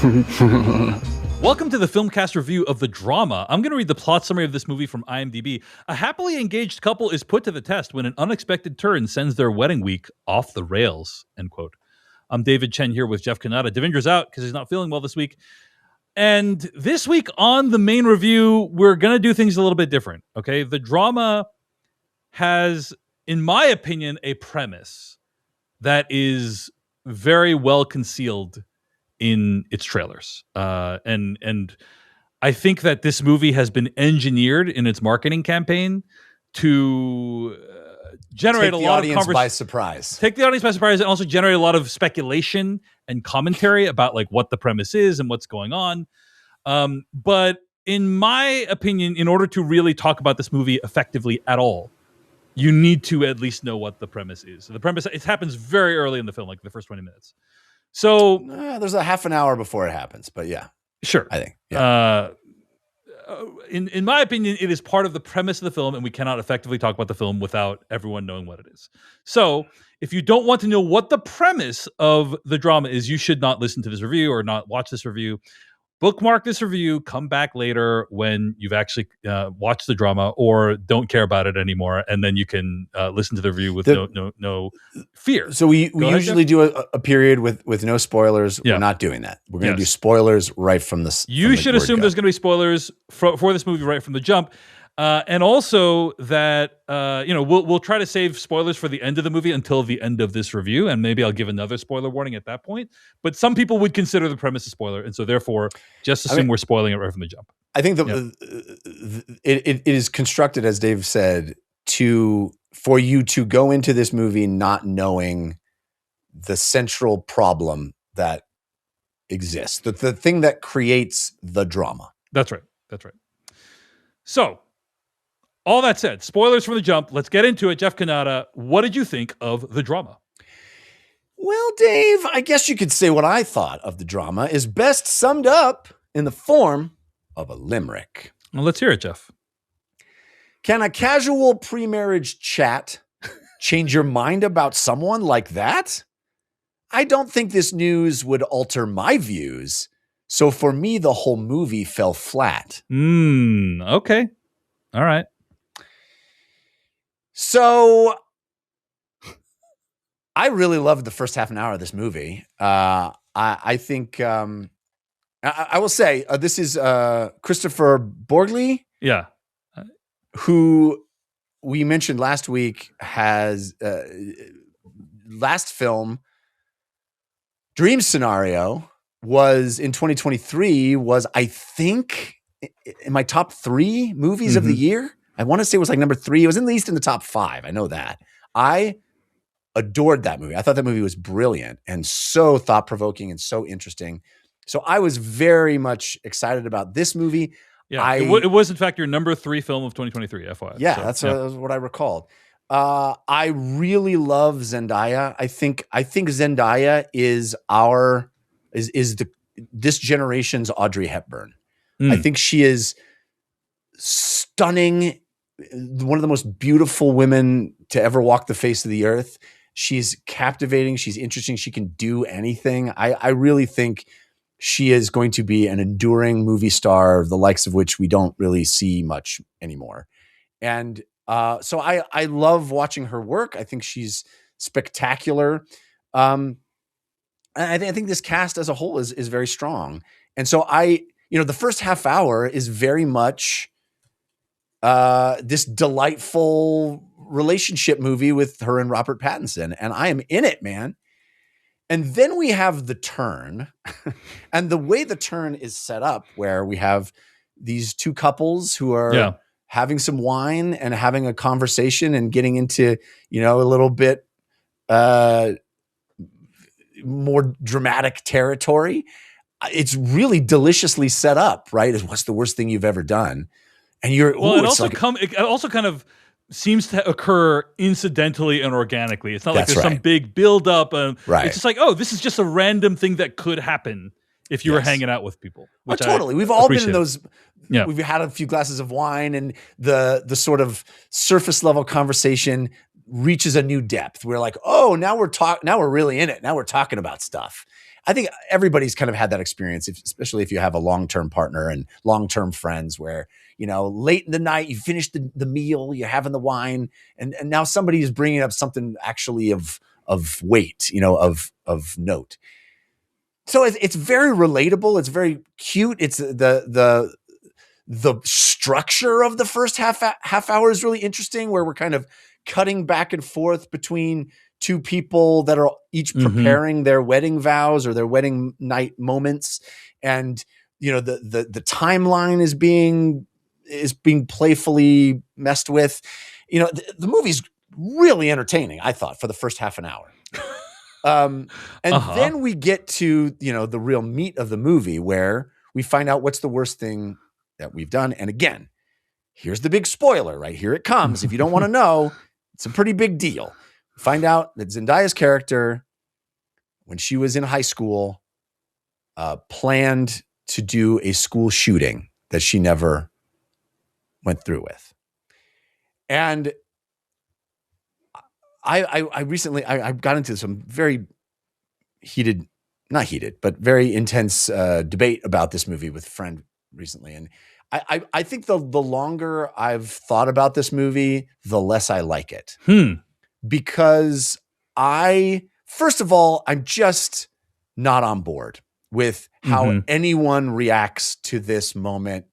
Welcome to the Filmcast review of The Drama. I'm going to read the plot summary of this movie from IMDb. A happily engaged couple is put to the test when an unexpected turn sends their wedding week off the rails, end quote. I'm David Chen here with Jeff Kanata. Devinder's out because he's not feeling well this week. And this week on the main review, we're going to do things a little bit different, okay? The Drama has, in my opinion, a premise that is very well concealed in its trailers. And I think that this movie has been engineered in its marketing campaign to generate a lot of conversation by surprise. Take the audience by surprise and also generate a lot of speculation and commentary about like what the premise is and what's going on. But in my opinion, in order to really talk about this movie effectively at all, you need to at least know what the premise is. So the premise, it happens very early in the film, like the first 20 minutes. So there's a half an hour before it happens, but yeah, sure. I think, yeah. In my opinion, it is part of the premise of the film, and we cannot effectively talk about the film without everyone knowing what it is. So if you don't want to know what the premise of The Drama is, you should not listen to this review or not watch this review. Bookmark this review, come back later when you've actually watched The Drama or don't care about it anymore, and then you can listen to the review with no fear. So we usually do a period with no spoilers. Yeah. We're not doing that. We're going to do spoilers right from the You should assume there's going to be spoilers for this movie right from the jump. And also that we'll try to save spoilers for the end of the movie until the end of this review, and maybe I'll give another spoiler warning at that point. But some people would consider the premise a spoiler, and so therefore, just assume we're spoiling it right from the jump. I think it is constructed, as Dave said, for you to go into this movie not knowing the central problem that exists, the thing that creates the drama. That's right. So, all that said, spoilers from the jump. Let's get into it. Jeff Kanata, what did you think of The Drama? Well, Dave, I guess you could say what I thought of The Drama is best summed up in the form of a limerick. Well, let's hear it, Jeff. Can a casual pre-marriage chat change your mind about someone like that? I don't think this news would alter my views. So for me, the whole movie fell flat. Okay. All right. So I really loved the first half an hour of this movie. I think I will say this is Kristopher Borgli. Yeah. Who we mentioned last week has last film Dream Scenario was in 2023 was, I think, in my top 3 movies of the year. I want to say it was like number 3. It was at least in the top 5. I know that. I adored that movie. I thought that movie was brilliant and so thought-provoking and so interesting. So I was very much excited about this movie. Yeah, it was in fact your number 3 film of 2023, FYI. Yeah, that's what I recalled. I really love Zendaya. I think Zendaya is this generation's Audrey Hepburn. I think she is stunning, one of the most beautiful women to ever walk the face of the earth. She's captivating. She's interesting. She can do anything. I really think she is going to be an enduring movie star, the likes of which we don't really see much anymore. And so I love watching her work. I think she's spectacular. I think this cast as a whole is very strong. And so the first half hour is very much this delightful relationship movie with her and Robert Pattinson. And I am in it, man. And then we have the turn. And the way the turn is set up, where we have these two couples who are having some wine and having a conversation and getting into, a little bit more dramatic territory. It's really deliciously set up, right? What's the worst thing you've ever done? And it also kind of seems to occur incidentally and organically. It's not like there's some big build up. Right. It's just like, this is just a random thing that could happen if you were hanging out with people. Totally. We've all been in those. Yeah. We've had a few glasses of wine and the sort of surface level conversation reaches a new depth. We're like, oh, now we're really in it. Now we're talking about stuff. I think everybody's kind of had that experience, especially if you have a long-term partner and long-term friends where, late in the night, you finish the meal, you're having the wine, and now somebody is bringing up something actually of weight, of note. So it's very relatable. It's very cute. It's the structure of the first half hour is really interesting, where we're kind of cutting back and forth between two people that are each preparing their wedding vows or their wedding night moments. And, the timeline is being playfully messed with. The movie's really entertaining, I thought, for the first half an hour. Then we get to, the real meat of the movie, where we find out what's the worst thing that we've done. And again, here's the big spoiler, right? Here it comes. If you don't want to know, it's a pretty big deal. Find out that Zendaya's character, when she was in high school, planned to do a school shooting that she never went through with. And I recently got into some very not heated, but very intense debate about this movie with a friend recently. And I think the longer I've thought about this movie, the less I like it. Because first of all, I'm just not on board with how anyone reacts to this moment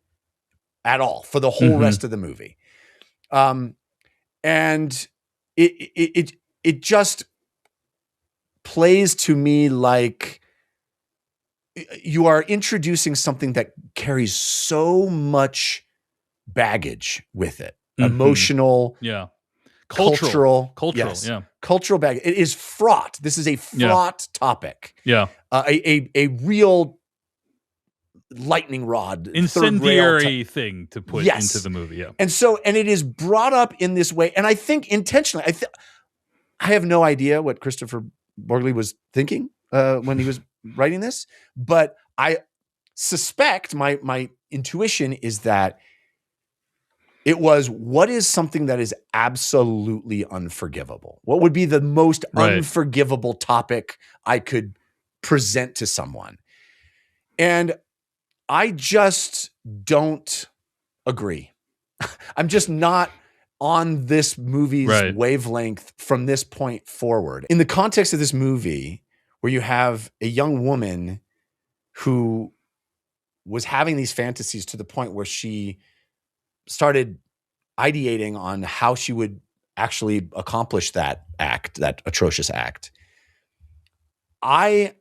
at all for the whole rest of the movie. And it just plays to me like you are introducing something that carries so much baggage with it. Emotional, cultural, yes, cultural baggage. It is fraught. This is a fraught topic. A real lightning rod, incendiary thing to put into the movie. And it is brought up in this way. And I think intentionally, I have no idea what Kristopher Borgli was thinking when he was writing this, but I suspect my intuition is that it was, what is something that is absolutely unforgivable? What would be the most unforgivable topic I could present to someone? And I just don't agree. I'm just not on this movie's wavelength from this point forward. In the context of this movie, where you have a young woman who was having these fantasies to the point where she started ideating on how she would actually accomplish that atrocious act, I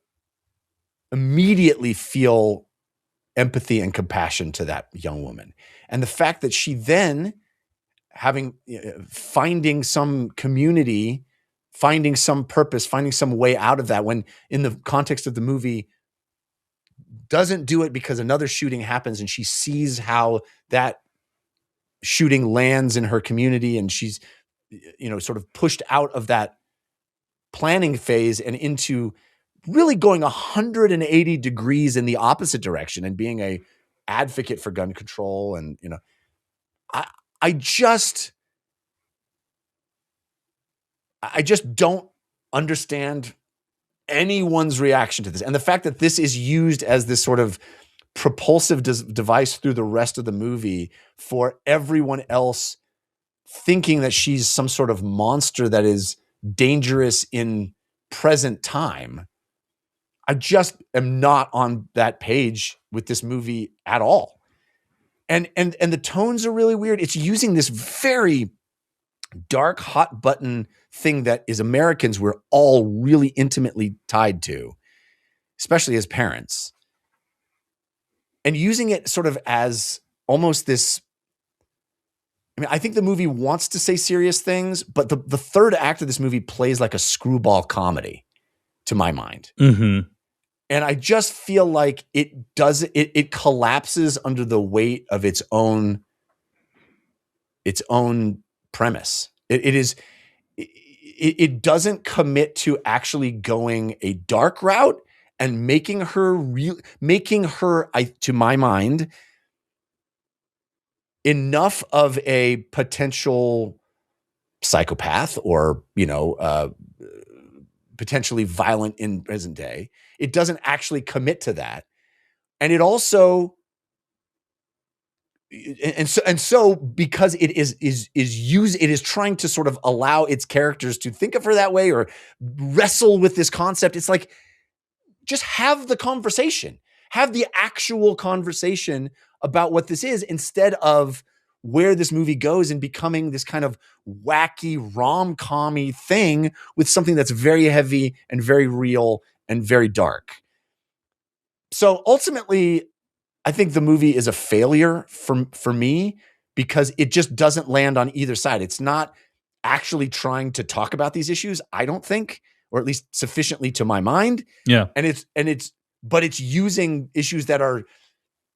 immediately feel empathy and compassion to that young woman. And the fact that she then, finding some community, finding some purpose, finding some way out of that, when in the context of the movie doesn't do it because another shooting happens and she sees how that shooting lands in her community, and she's sort of pushed out of that planning phase and into really going 180 degrees in the opposite direction and being a advocate for gun control. And I just don't understand anyone's reaction to this. And the fact that this is used as this sort of propulsive device through the rest of the movie for everyone else thinking that she's some sort of monster that is dangerous in present time. I just am not on that page with this movie at all. And the tones are really weird. It's using this very dark, hot button thing that as Americans, we're all really intimately tied to, especially as parents, and using it sort of as almost this. I mean, I think the movie wants to say serious things, but the third act of this movie plays like a screwball comedy to my mind. And I just feel like it collapses under the weight of its own premise. It doesn't commit to actually going a dark route and making her, to my mind, enough of a potential psychopath or, potentially violent in present day. It doesn't actually commit to that. And it also, and so because it is trying to sort of allow its characters to think of her that way or wrestle with this concept. It's like, just have the conversation, have the actual conversation about what this is, instead of where this movie goes and becoming this kind of wacky rom-com-y thing with something that's very heavy and very real and very dark. So ultimately, I think the movie is a failure for me because it just doesn't land on either side. It's not actually trying to talk about these issues, I don't think, or at least sufficiently to my mind. Yeah. But it's using issues that are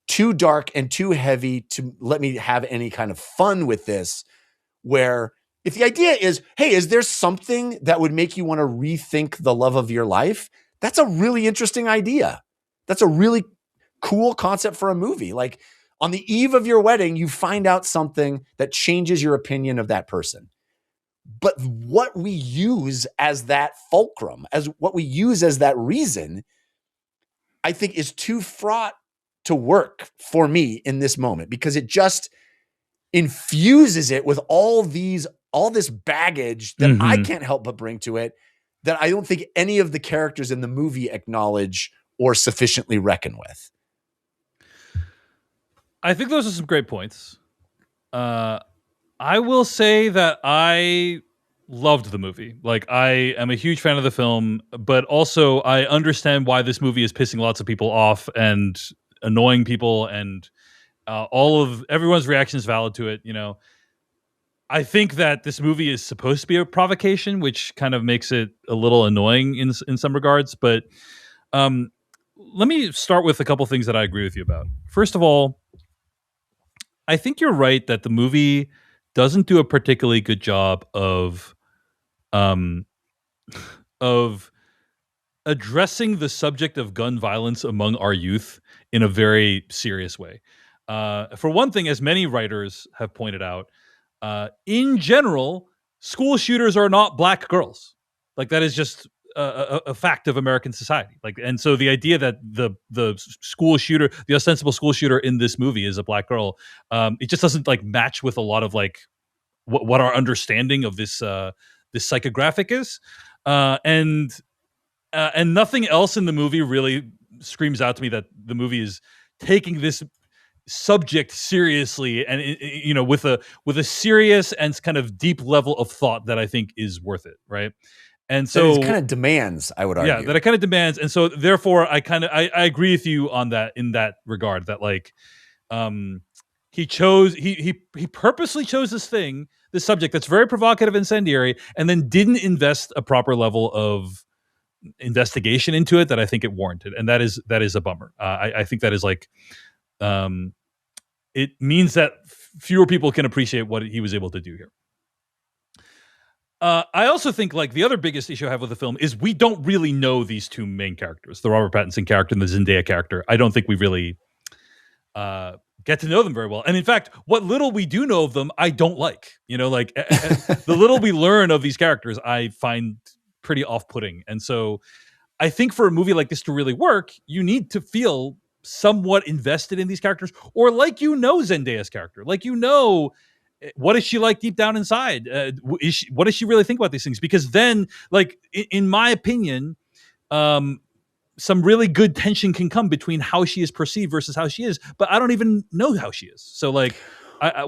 too dark and too heavy to let me have any kind of fun with this. Where if the idea is, hey, is there something that would make you want to rethink the love of your life? That's a really interesting idea. That's a really cool concept for a movie. Like, on the eve of your wedding, you find out something that changes your opinion of that person. But what we use as that fulcrum, as what we use as that reason, I think is too fraught to work for me in this moment, because it just infuses it with all this baggage that I can't help but bring to it, that I don't think any of the characters in the movie acknowledge or sufficiently reckon with. I think those are some great points. I will say that I loved the movie. Like, I am a huge fan of the film, but also I understand why this movie is pissing lots of people off and annoying people, and everyone's reaction is valid to it. I think that this movie is supposed to be a provocation, which kind of makes it a little annoying in some regards. But let me start with a couple things that I agree with you about. First of all, I think you're right that the movie doesn't do a particularly good job of addressing the subject of gun violence among our youth in a very serious way. For one thing, as many writers have pointed out, in general, school shooters are not black girls. Like, that is just a fact of American society. Like, and so the idea that the school shooter, the ostensible school shooter in this movie, is a black girl, it just doesn't like match with a lot of like what our understanding of this psychographic is, and nothing else in the movie really screams out to me that the movie is taking this subject seriously, and with a serious and kind of deep level of thought that I think is worth it, right? And so it kind of demands, I would argue. Yeah, that it kind of demands, and so therefore I agree with you on that, in that regard, that like he purposely chose this subject that's very provocative, incendiary, and then didn't invest a proper level of investigation into it that I think it warranted, and that is a bummer. I think that is like, it means that fewer people can appreciate what he was able to do here. I also think like the other biggest issue I have with the film is we don't really know these two main characters, the Robert Pattinson character and the Zendaya character. I don't think we really get to know them very well. And in fact, what little we do know of them, I don't like. The little we learn of these characters, I find pretty off-putting. And so I think for a movie like this to really work, you need to feel somewhat invested in these characters, or like Zendaya's character, like what is she like deep down inside? What does she really think about these things? Because then, like, in my opinion, some really good tension can come between how she is perceived versus how she is. But I don't even know how she is. So, like,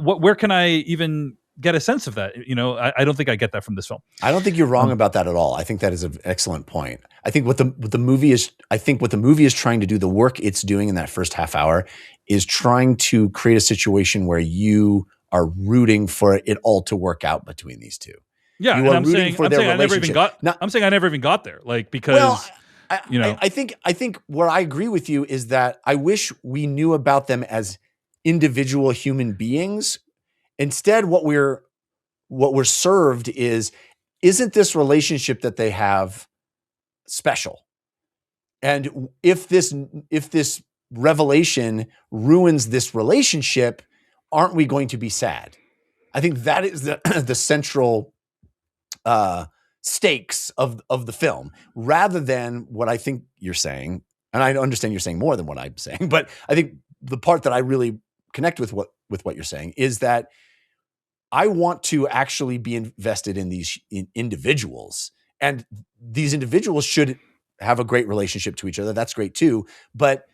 where can I even get a sense of that? I don't think I get that from this film. I don't think you're wrong about that at all. I think that is an excellent point. I think what the movie is trying to do, the work it's doing in that first half hour, is trying to create a situation where you are rooting for it all to work out between these two. Yeah, you and are I'm saying I never even got. Now, I'm saying I never even got there, like, because I think where I agree with you is that I wish we knew about them as individual human beings. Instead, what we're served isn't this relationship that they have special? And if this revelation ruins this relationship, aren't we going to be sad? I think that is the central stakes of the film, rather than what I think you're saying. And I understand you're saying more than what I'm saying, but I think the part that I really connect with what you're saying is that I want to actually be invested in these individuals, and these individuals should have a great relationship to each other. That's great too. But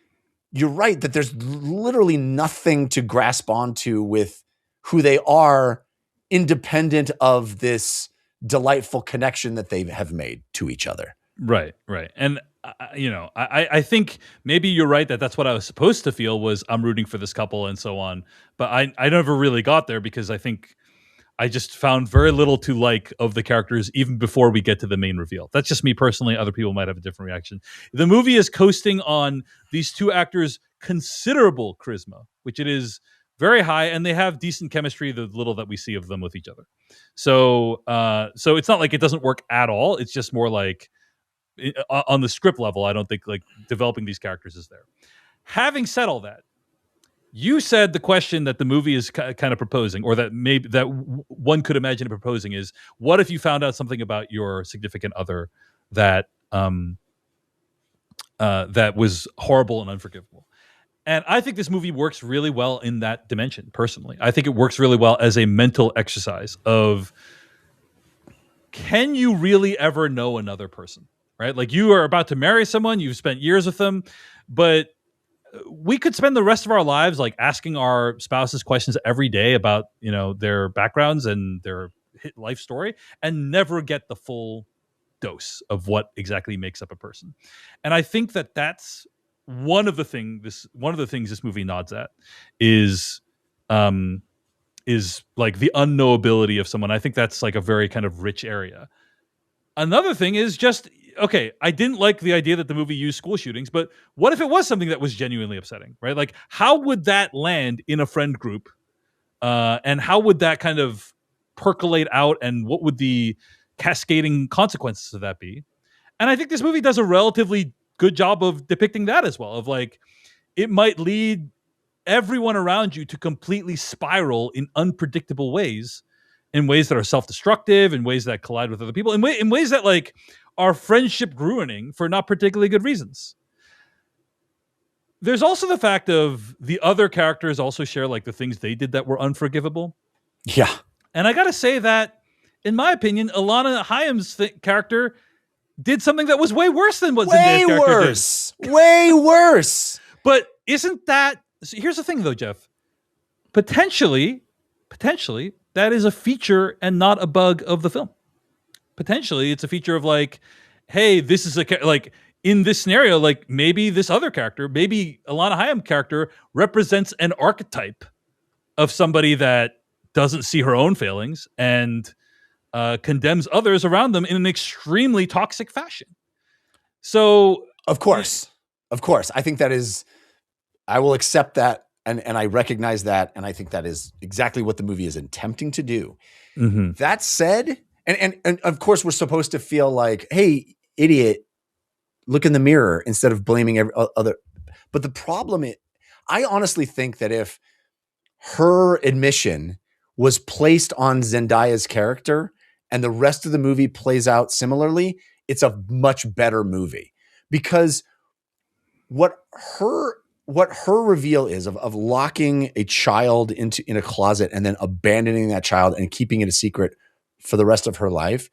you're right that there's literally nothing to grasp onto with who they are, independent of this delightful connection that they have made to each other. Right. And I think maybe you're right that that's what I was supposed to feel, was I'm rooting for this couple and so on. But I never really got there, because I think I just found very little to like of the characters even before we get to the main reveal. That's just me personally. Other people might have a different reaction. The movie is coasting on these two actors' considerable charisma, which it is very high, and they have decent chemistry, the little that we see of them with each other. So it's not like it doesn't work at all. It's just more like on the script level, I don't think like developing these characters is there. Having said all that, you said the question that the movie is kind of proposing, or that maybe that one could imagine it proposing, is what if you found out something about your significant other that that was horrible and unforgivable? And I think this movie works really well in that dimension. Personally, I think it works really well as a mental exercise of, can you really ever know another person? Right? Like, you are about to marry someone, you've spent years with them, but we could spend the rest of our lives like asking our spouses questions every day about, their backgrounds and their life story, and never get the full dose of what exactly makes up a person. And I think that that's one of the things this movie nods at is like the unknowability of someone. I think that's like a very kind of rich area. Another thing is just, okay, I didn't like the idea that the movie used school shootings, but what if it was something that was genuinely upsetting, right? Like, how would that land in a friend group? And how would that kind of percolate out? And what would the cascading consequences of that be? And I think this movie does a relatively good job of depicting that as well, of like, it might lead everyone around you to completely spiral in unpredictable ways, in ways that are self-destructive, in ways that collide with other people, in ways that like are friendship ruining for not particularly good reasons. There's also the fact of the other characters also share like the things they did that were unforgivable. Yeah. And I got to say that, in my opinion, Alana Haim's character did something that was way worse than what Zendaya's character did. Way worse. But isn't that... So here's the thing, though, Jeff. Potentially, that is a feature and not a bug of the film. Potentially, it's a feature of like, hey, this is like, in this scenario, like maybe this other character, maybe Alana Haim character represents an archetype of somebody that doesn't see her own failings and condemns others around them in an extremely toxic fashion. So, of course, I think that is, I will accept that. And I recognize that. And I think that is exactly what the movie is attempting to do. Mm-hmm. That said, and of course we're supposed to feel like, hey, idiot, look in the mirror instead of blaming every other. But the problem is, I honestly think that if her admission was placed on Zendaya's character and the rest of the movie plays out similarly, it's a much better movie. Because what her reveal is of locking a child in a closet and then abandoning that child and keeping it a secret for the rest of her life,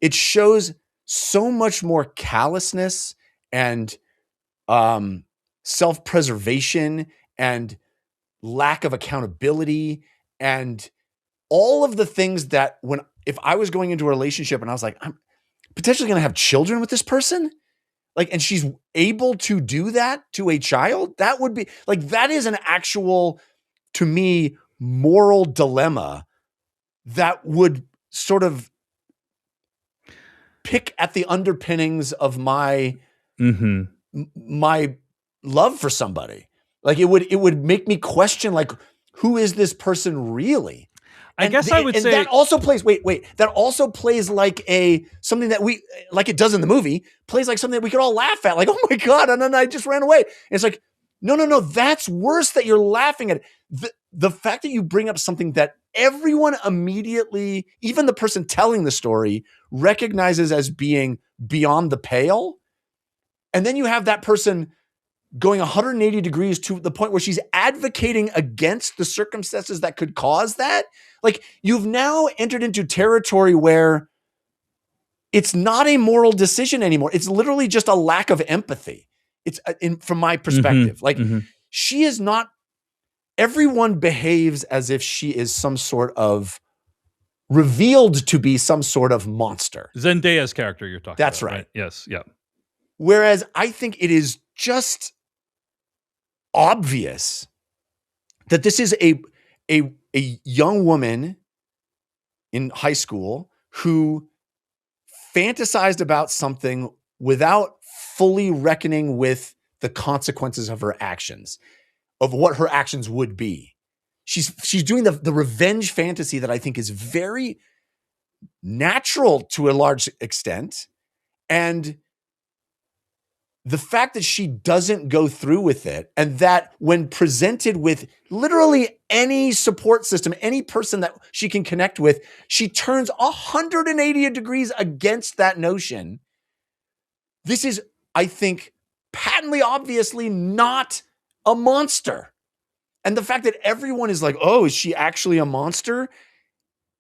it shows so much more callousness and self-preservation and lack of accountability and all of the things that if I was going into a relationship and I was like, I'm potentially going to have children with this person, like, and she's able to do that to a child, that would be like, that is an actual, to me, moral dilemma that would sort of pick at the underpinnings of my love for somebody. Like, it would make me question, like, who is this person really? I guess I would say that also plays. Wait. That also plays like something that we, like it does in the movie, plays like something that we could all laugh at. Like, oh my god, and then I just ran away. And it's like, no. That's worse that you're laughing at. The fact that you bring up something that everyone immediately, even the person telling the story, recognizes as being beyond the pale. And then you have that person going 180 degrees to the point where she's advocating against the circumstances that could cause that. Like, you've now entered into territory where it's not a moral decision anymore. It's literally just a lack of empathy. It's from my perspective. She is not, everyone behaves as if she is some sort of revealed to be some sort of monster. Zendaya's character you're talking That's about. right. Yes. Yeah. Whereas I think it is just obvious that this is a young woman in high school who fantasized about something without fully reckoning with the consequences of her actions, of what her actions would be. She's doing the revenge fantasy that I think is very natural to a large extent. And the fact that she doesn't go through with it, and that when presented with literally any support system, any person that she can connect with, she turns 180 degrees against that notion. This is, I think, patently, obviously not a monster. And the fact that everyone is like, oh, is she actually a monster?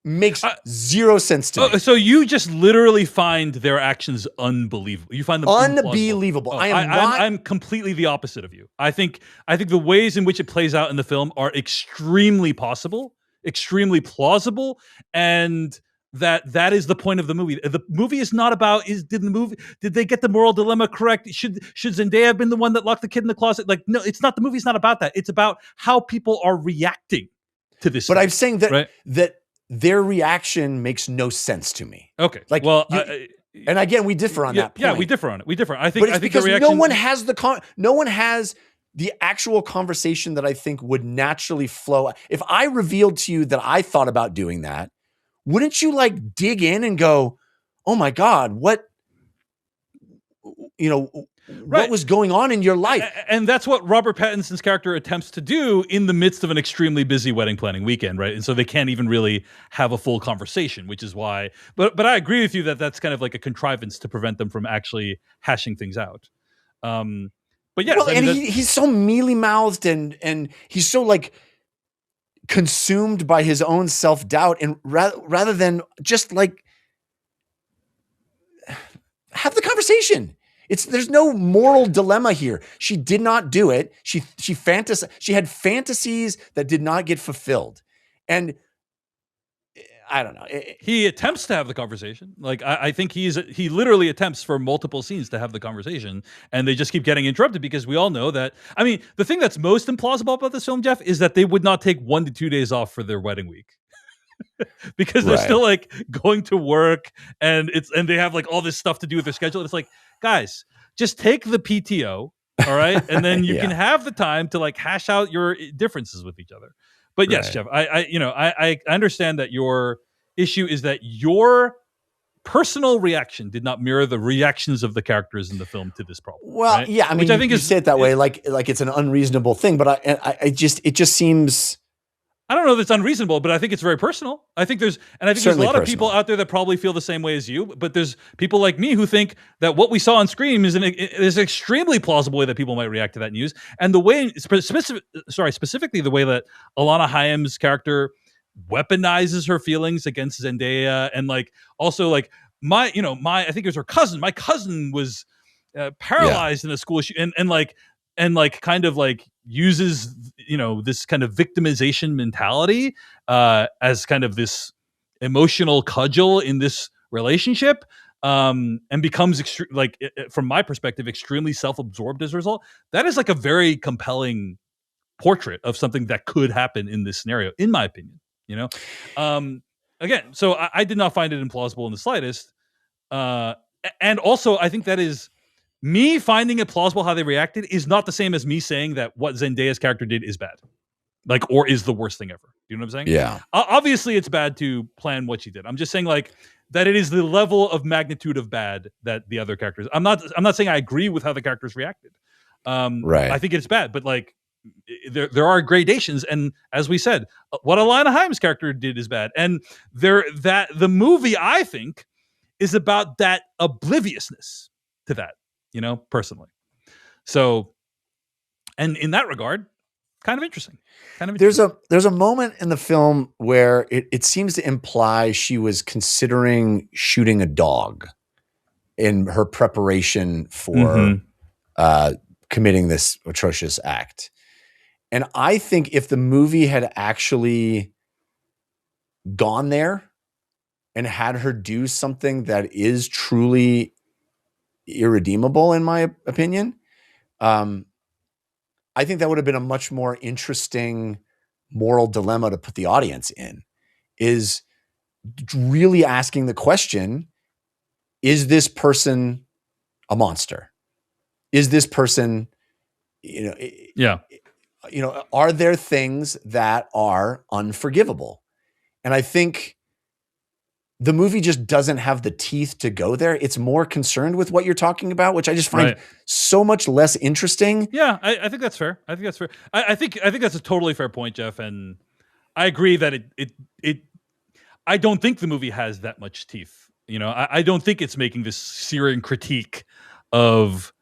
Makes zero sense to me. So you just literally find their actions unbelievable. You find them unbelievable. I'm completely the opposite of you. I think the ways in which it plays out in the film are extremely possible, extremely plausible, and that is the point of the movie. The movie is not about did they get the moral dilemma correct? Should Zendaya have been the one that locked the kid in the closet? Like, no, it's not. The movie's not about that. It's about how people are reacting to this. But thing, I'm saying that right? that their reaction makes no sense to me. Okay. Like, well, and again, we differ on that point. Yeah, we differ on it. I think, but it's because the reaction, no one has the actual conversation that I think would naturally flow. If I revealed to you that I thought about doing that, wouldn't you like dig in and go, "Oh my God, what was going on in your life?" And that's what Robert Pattinson's character attempts to do in the midst of an extremely busy wedding planning weekend, right? And so they can't even really have a full conversation, which is why. But I agree with you that that's kind of like a contrivance to prevent them from actually hashing things out. But yes, well, he's so mealy mouthed and he's so like consumed by his own self doubt, and rather than just like have the conversation. There's no moral dilemma here. She did not do it. She had fantasies that did not get fulfilled. And I don't know. He attempts to have the conversation. Like I think he literally attempts for multiple scenes to have the conversation, and they just keep getting interrupted because we all know that. I mean, the thing that's most implausible about this film, Jeff, is that they would not take 1 to 2 days off for their wedding week. Because they're still like going to work and they have like all this stuff to do with their schedule. It's like, guys, just take the PTO, all right, and then you can have the time to like hash out your differences with each other. But yes, Jeff, I understand that your issue is that your personal reaction did not mirror the reactions of the characters in the film to this problem. Well, right? yeah, I mean, which I think you say it that way, like it's an unreasonable thing, but it just seems. I don't know if it's unreasonable, but I think it's very personal. I think there's a lot of people out there that probably feel the same way as you, but there's people like me who think that what we saw on screen is an extremely plausible way that people might react to that news. And the way, specifically the way that Alana Haim's character weaponizes her feelings against Zendaya, and like also like I think it was her cousin. My cousin was paralyzed in a school issue, and kind of like uses this kind of victimization mentality as kind of this emotional cudgel in this relationship, and becomes from my perspective extremely self-absorbed as a result. That is like a very compelling portrait of something that could happen in this scenario, in my opinion. Again, so I did not find it implausible in the slightest, and also I think that is. Me finding it plausible how they reacted is not the same as me saying that what Zendaya's character did is bad, or is the worst thing ever. You know what I'm saying? Yeah. Obviously, it's bad to plan what she did. I'm just saying like that it is the level of magnitude of bad that the other characters. I'm not saying I agree with how the characters reacted. Right. I think it's bad, but like there are gradations, and as we said, what Alana Haim's character did is bad, and the movie, I think, is about that obliviousness to that, personally. So, and in that regard, kind of interesting. There's a moment in the film where it seems to imply she was considering shooting a dog in her preparation for committing this atrocious act. And I think if the movie had actually gone there and had her do something that is truly irredeemable, in my opinion, I think that would have been a much more interesting moral dilemma to put the audience in, is really asking the question, is this person a monster? Is this person, are there things that are unforgivable? And I think the movie just doesn't have the teeth to go there. It's more concerned with what you're talking about, which I just find so much less interesting. Yeah, I think that's fair. I think that's a totally fair point, Jeff. And I agree that I don't think the movie has that much teeth. I don't think it's making this searing critique of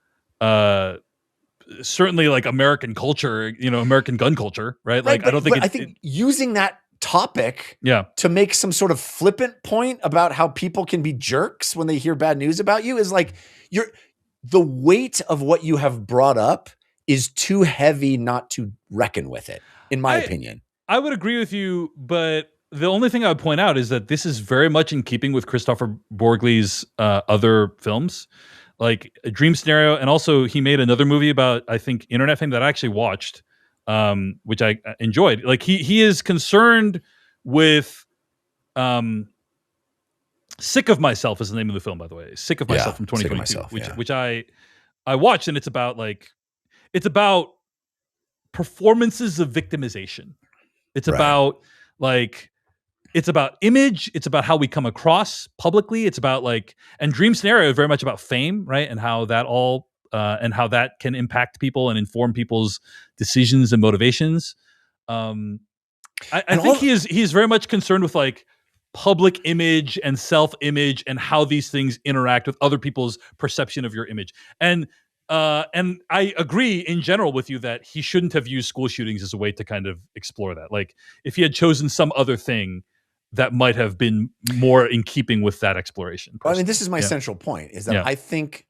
certainly like American culture, American gun culture, right? Like, I don't think. I think using that topic to make some sort of flippant point about how people can be jerks when they hear bad news about you is like, the weight of what you have brought up is too heavy not to reckon with it, in my opinion. I would agree with you, but the only thing I would point out is that this is very much in keeping with Kristopher Borgli's other films, like A Dream Scenario, and also he made another movie about, I think, internet fame that I actually watched, which I enjoyed. Like he is concerned with Sick of Myself is the name of the film, by the way. Sick of Myself from 2022, which I watched, and it's about performances of victimization. It's about image. It's about how we come across publicly. It's about and Dream Scenario is very much about fame, right? And how that and how that can impact people and inform people's decisions and motivations. I think he is very much concerned with public image and self-image and how these things interact with other people's perception of your image. And I agree in general with you that he shouldn't have used school shootings as a way to kind of explore that. Like, if he had chosen some other thing, that might have been more in keeping with that exploration. Well, I mean, this is my central point, is that I think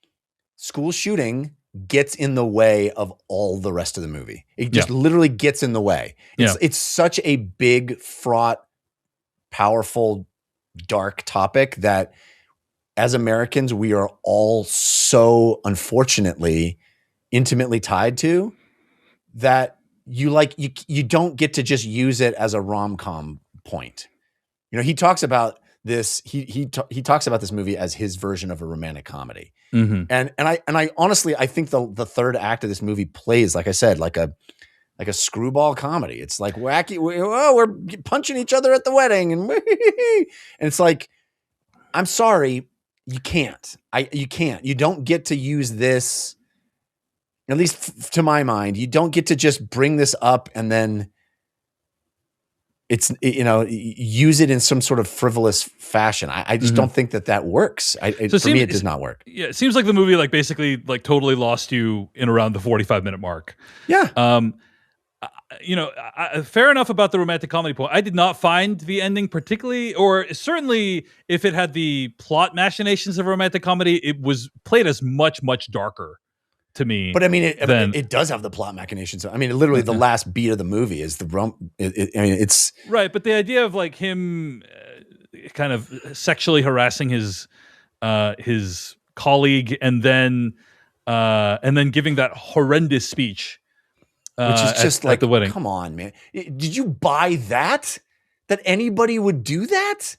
school shooting gets in the way of all the rest of the movie. It just literally gets in the way. It's such a big, fraught, powerful, dark topic that as Americans, we are all so unfortunately intimately tied to, that you don't get to just use it as a rom-com point. He talks about this. He talks about this movie as his version of a romantic comedy. And I honestly, I think the third act of this movie plays, like I said, like a screwball comedy. It's like wacky. We're punching each other at the wedding, and it's like, I'm sorry, you can't. You can't. You don't get to use this. At least to my mind, you don't get to just bring this up and then use it in some sort of frivolous fashion. I just don't think that works. For me, it does not work. Yeah, it seems like the movie basically totally lost you in around the 45-minute mark. Yeah. Fair enough about the romantic comedy point. I did not find the ending particularly, or certainly if it had the plot machinations of a romantic comedy, it was played as much, much darker to me. But I mean, it does have the plot machinations. I mean, literally the last beat of the movie is it's right. But the idea of him kind of sexually harassing his colleague and then giving that horrendous speech, which is just at the wedding. Come on, man. Did you buy that anybody would do that?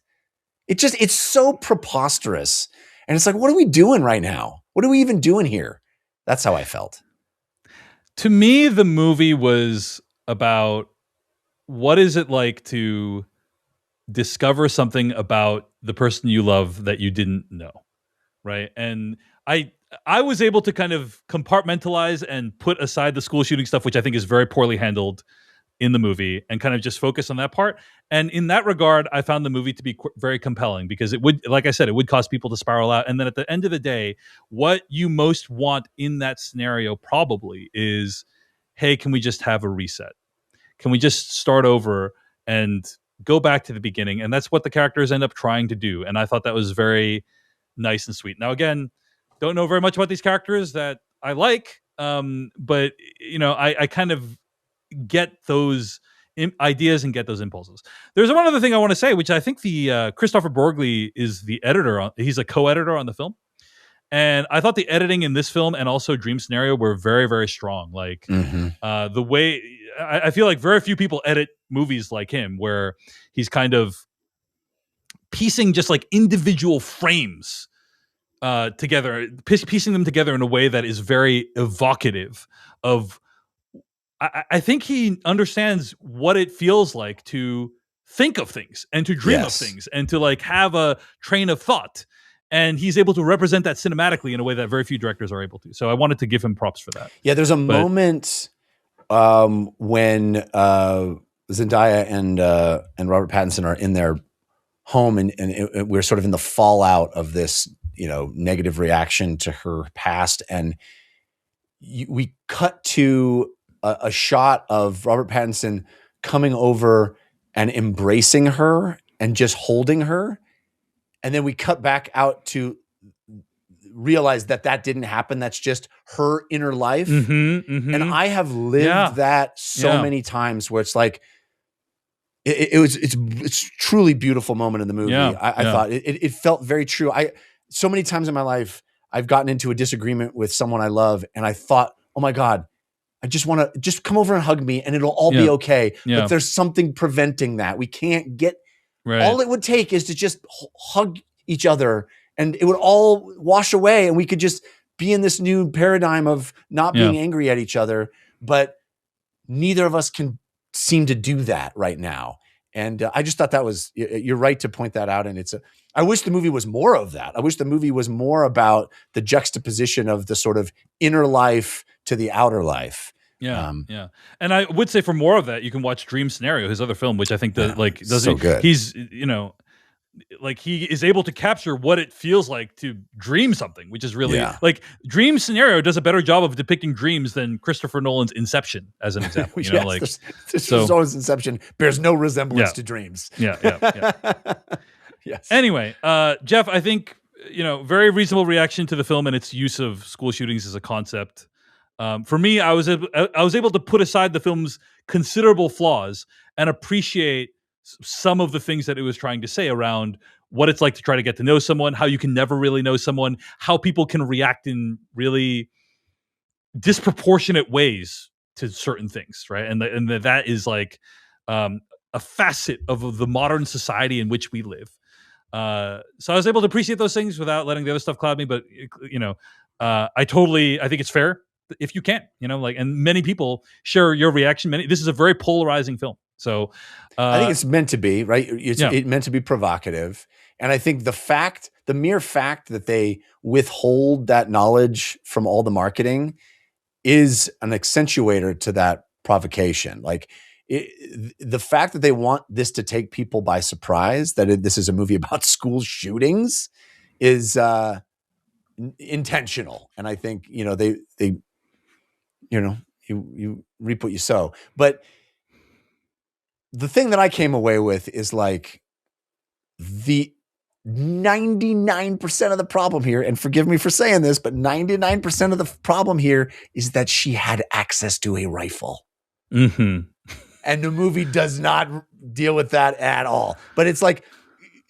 It's so preposterous. And it's like, what are we doing right now? What are we even doing here? That's how I felt. To me, the movie was about what is it like to discover something about the person you love that you didn't know, right? And I I was able to kind of compartmentalize and put aside the school shooting stuff, which I think is very poorly handled in the movie, and kind of just focus on that part. And in that regard, I found the movie to be very compelling, because it would, like I said, it would cause people to spiral out. And then at the end of the day, what you most want in that scenario probably is, hey, can we just have a reset? Can we just start over and go back to the beginning? And that's what the characters end up trying to do. And I thought that was very nice and sweet. Now, again, don't know very much about these characters that I like, but I kind of get those ideas and get those impulses. There's one other thing I want to say, which I think the Kristopher Borgli is the editor on. He's a co-editor on the film, and I thought the editing in this film and also Dream Scenario were very, very strong. Like the way I feel like very few people edit movies like him, where he's kind of piecing just like individual frames together, piecing them together in a way that is very evocative of. I think he understands what it feels like to think of things and to dream of things and to like have a train of thought. And he's able to represent that cinematically in a way that very few directors are able to. So I wanted to give him props for that. Yeah, there's a moment when Zendaya and Robert Pattinson are in their home, and we're sort of in the fallout of this, negative reaction to her past, and we cut to a shot of Robert Pattinson coming over and embracing her and just holding her. And then we cut back out to realize that didn't happen. That's just her inner life. And I have lived that so many times, where it's like, it's truly beautiful moment in the movie. I thought it felt very true. So many times in my life, I've gotten into a disagreement with someone I love, and I thought, oh my God, I just want to come over and hug me and it'll all be okay. But there's something preventing that. We can't get, all it would take is to just hug each other and it would all wash away. And we could just be in this new paradigm of not being angry at each other. But neither of us can seem to do that right now. And I just thought you're right to point that out. And I wish the movie was more of that. I wish the movie was more about the juxtaposition of the sort of inner life to the outer life. And I would say for more of that, you can watch Dream Scenario, his other film, which I think does so good. He's he is able to capture what it feels like to dream something, which is really like Dream Scenario does a better job of depicting dreams than Christopher Nolan's Inception, as an example. Nolan's Inception bears no resemblance to dreams. Yes. Anyway, Jeff, I think very reasonable reaction to the film and its use of school shootings as a concept. For me, I was able to put aside the film's considerable flaws and appreciate some of the things that it was trying to say around what it's like to try to get to know someone, how you can never really know someone, how people can react in really disproportionate ways to certain things, right? And that is like a facet of the modern society in which we live. So I was able to appreciate those things without letting the other stuff cloud me. But I think it's fair if you can, and many people share your reaction. This is a very polarizing film. So I think it's meant to be, right? It's meant to be provocative. And I think the mere fact that they withhold that knowledge from all the marketing is an accentuator to that provocation. Like the fact that they want this to take people by surprise, that this is a movie about school shootings, is intentional. And I think, you reap what you sow. But the thing that I came away with is like the 99% of the problem here, and forgive me for saying this, but 99% of the problem here is that she had access to a rifle. And the movie does not deal with that at all. But it's like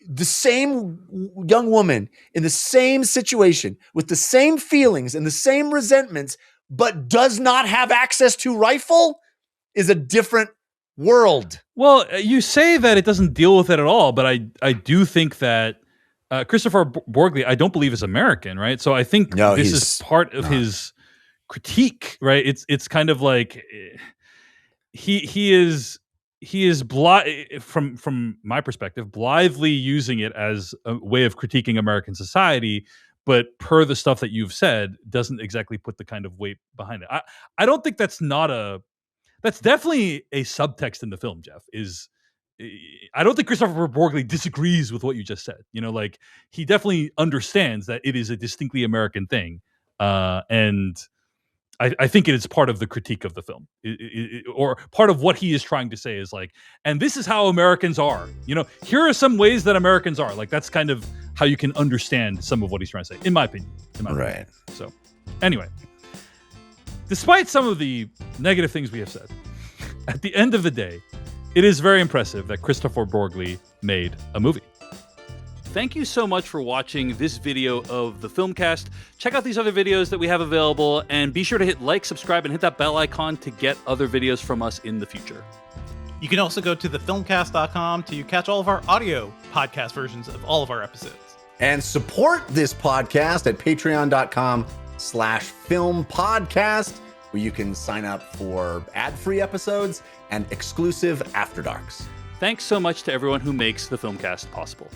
the same young woman in the same situation with the same feelings and the same resentments, but does not have access to rifle, is a different world. Well, you say that it doesn't deal with it at all, but I do think that Kristopher Borgli, I don't believe is American, right? So I think this is part of his critique, right? It's kind of like he is from my perspective blithely using it as a way of critiquing American society, but per the stuff that you've said, doesn't exactly put the kind of weight behind it. I don't think that's that's definitely a subtext in the film, Jeff. I don't think Kristopher Borgli disagrees with what you just said. Like, he definitely understands that it is a distinctly American thing, and I think it is part of the critique of the film, or part of what he is trying to say is like, and this is how Americans are. Here are some ways that Americans are. Like, that's kind of how you can understand some of what he's trying to say, in my opinion. Right. So, anyway, despite some of the negative things we have said, at the end of the day, it is very impressive that Kristopher Borgli made a movie. Thank you so much for watching this video of the Filmcast. Check out these other videos that we have available, and be sure to hit like, subscribe, and hit that bell icon to get other videos from us in the future. You can also go to thefilmcast.com to catch all of our audio podcast versions of all of our episodes. And support this podcast at patreon.com/filmpodcast, where you can sign up for ad-free episodes and exclusive After Darks. Thanks so much to everyone who makes the Filmcast possible.